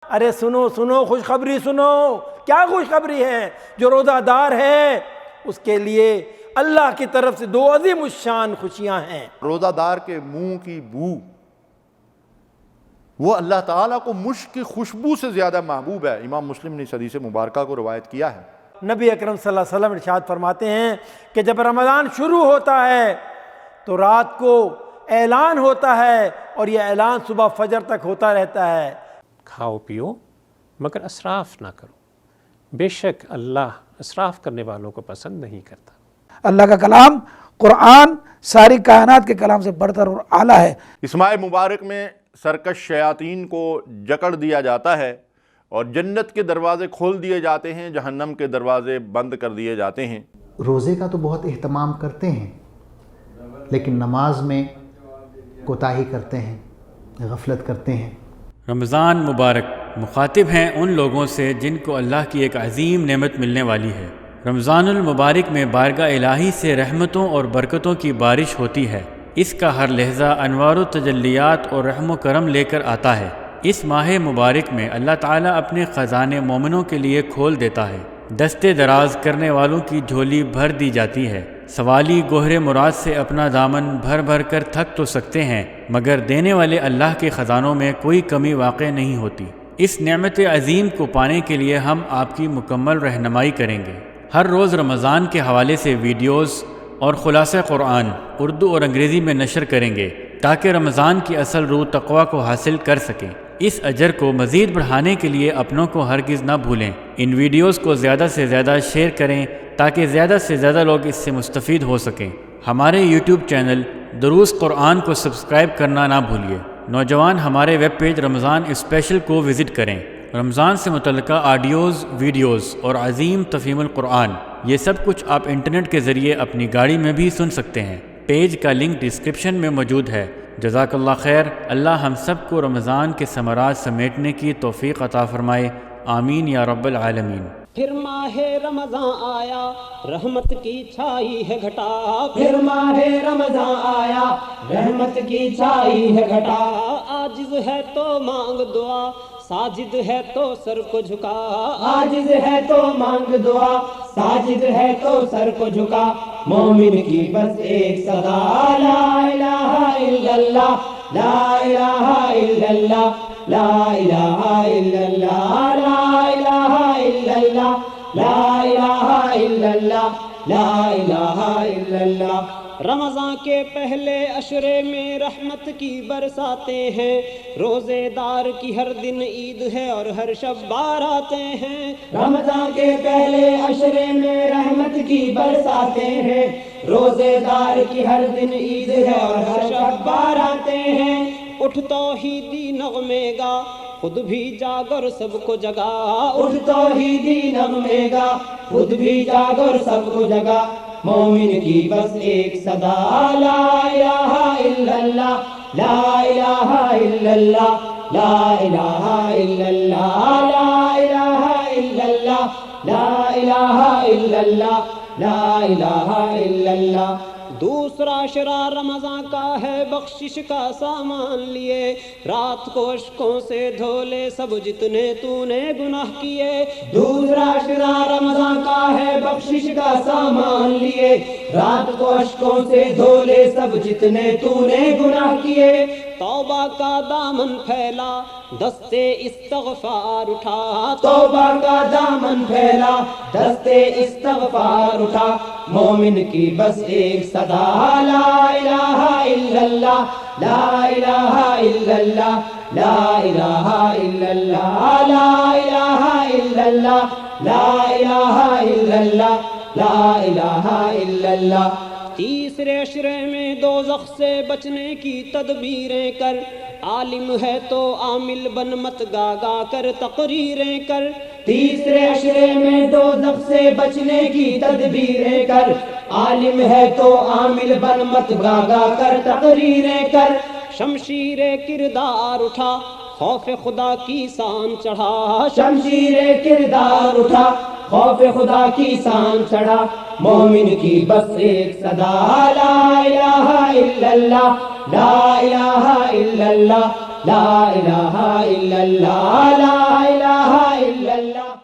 ارے سنو سنو خوشخبری سنو، کیا خوشخبری ہے؟ جو روزہ دار ہے اس کے لیے اللہ کی طرف سے 2 عظیم الشان خوشیاں ہیں۔ روزہ دار کے منہ کی بو وہ اللہ تعالیٰ کو مشک کی خوشبو سے زیادہ محبوب ہے۔ امام مسلم نے اس حدیث مبارکہ کو روایت کیا ہے۔ نبی اکرم صلی اللہ علیہ وسلم ارشاد فرماتے ہیں کہ جب رمضان شروع ہوتا ہے تو رات کو اعلان ہوتا ہے اور یہ اعلان صبح فجر تک ہوتا رہتا ہے۔ کھاؤ پیو مگر اسراف نہ کرو، بے شک اللہ اسراف کرنے والوں کو پسند نہیں کرتا۔ اللہ کا کلام قرآن ساری کائنات کے کلام سے برتر اور اعلیٰ ہے۔ اس ماہ مبارک میں سرکش شیاطین کو جکڑ دیا جاتا ہے اور جنت کے دروازے کھول دیے جاتے ہیں، جہنم کے دروازے بند کر دیے جاتے ہیں۔ روزے کا تو بہت اہتمام کرتے ہیں لیکن نماز میں کوتاہی کرتے ہیں، غفلت کرتے ہیں۔ رمضان مبارک مخاطب ہیں ان لوگوں سے جن کو اللہ کی ایک عظیم نعمت ملنے والی ہے۔ رمضان المبارک میں بارگاہ الہی سے رحمتوں اور برکتوں کی بارش ہوتی ہے۔ اس کا ہر لحظہ انوار و تجلیات اور رحم و کرم لے کر آتا ہے۔ اس ماہ مبارک میں اللہ تعالیٰ اپنے خزانے مومنوں کے لیے کھول دیتا ہے، دستے دراز کرنے والوں کی جھولی بھر دی جاتی ہے۔ سوالی گوہر مراد سے اپنا دامن بھر بھر کر تھک تو سکتے ہیں مگر دینے والے اللہ کے خزانوں میں کوئی کمی واقع نہیں ہوتی۔ اس نعمت عظیم کو پانے کے لیے ہم آپ کی مکمل رہنمائی کریں گے۔ ہر روز رمضان کے حوالے سے ویڈیوز اور خلاصہ قرآن اردو اور انگریزی میں نشر کریں گے تاکہ رمضان کی اصل روح تقویٰ کو حاصل کر سکیں۔ اس اجر کو مزید بڑھانے کے لیے اپنوں کو ہرگز نہ بھولیں۔ ان ویڈیوز کو زیادہ سے زیادہ شیئر کریں تاکہ زیادہ سے زیادہ لوگ اس سے مستفید ہو سکیں۔ ہمارے یوٹیوب چینل دروس قرآن کو سبسکرائب کرنا نہ بھولیے۔ نوجوان ہمارے ویب پیج رمضان اسپیشل کو وزٹ کریں۔ رمضان سے متعلقہ آڈیوز، ویڈیوز اور عظیم تفہیم القرآن یہ سب کچھ آپ انٹرنیٹ کے ذریعے اپنی گاڑی میں بھی سن سکتے ہیں۔ پیج کا لنک ڈسکرپشن میں موجود ہے۔ جزاک اللہ خیر۔ اللہ ہم سب کو رمضان کے ثمرات سمیٹنے کی توفیق عطا فرمائے، آمین یا رب العالمین۔ پھر ماہ رمضان آیا رحمت کی چھائی ہے گھٹا، پھر ماہ رمضان آیا رحمت کی چھائی ہے گھٹا، عاجز ہے تو مانگ دعا، ساجد ہے تو سر کو جھکا، عاجز ہے تو مانگ دعا، ساجد ہے تو سر کو جھکا، مومن کی بس ایک صدا، لا الہ الا اللہ، لا الہ الا اللہ، لا الہ الا اللہ، لا الہ الا اللہ، لا الہ الا اللہ، لا الہ الا اللہ۔ رمضان کے پہلے عشرے میں رحمت کی برساتیں ہیں، روزے دار کی ہر دن عید ہے اور ہر شب باراتیں ہیں۔ رمضان کے پہلے عشرے میں رحمت کی برساتیں ہیں، روزے دار کی ہر دن عید ہے اور ہر شب باراتیں ہیں۔ اٹھ توحیدی نغمے گا خود بھی جاگ اور سب کو جگا، اٹھ توحیدی نغمے گا خود بھی جاگ اور سب کو جگا، مومن کی بس ایک صدا، لا الہ الا اللہ، لا الہ الا اللہ، لا الہ الا اللہ، لا الہ الا اللہ، لا الہ الا اللہ، لا الہ الا اللہ۔ دوسرا عشرہ رمضان کا ہے بخشش کا سامان لیے، رات کو اشکوں سے دھو لے سب جتنے تو نے گناہ کیے۔ دوسرا عشرہ رمضان کا ہے بخشش کا سامان لیے، رات کو اشکوں سے دھو لے سب جتنے تو نے گناہ کیے۔ توبہ کا دامن پھیلا دستے استغفار اٹھا، توبہ کا دامن پھیلا دستے استغفار اٹھا، مومن کی بس ایک صدا، لا الہ الا اللہ، لا الہ الا اللہ، لا الہ الا اللہ، لا الہ الا اللہ، لا الہ الا اللہ، لا الہ الا اللہ۔ تیسرے عشرے میں دوزخ سے بچنے کی تدبیریں کر، عالم ہے تو عامل بن مت گا گا کر تقریریں کر۔ تیسرے عشرے میں دوزخ سے بچنے کی تدبیریں کر، عالم ہے تو عامل بن مت گا گا کر تقریریں کر۔ شمشیر کردار اٹھا خوف خدا کی سان چڑھا، شمشیر کردار اٹھا خوف خدا کی سان چڑھا، مومن کی بس ایک صدا، لا الہ الا اللہ، لا الہ الا اللہ، لا الہ الا اللہ، لا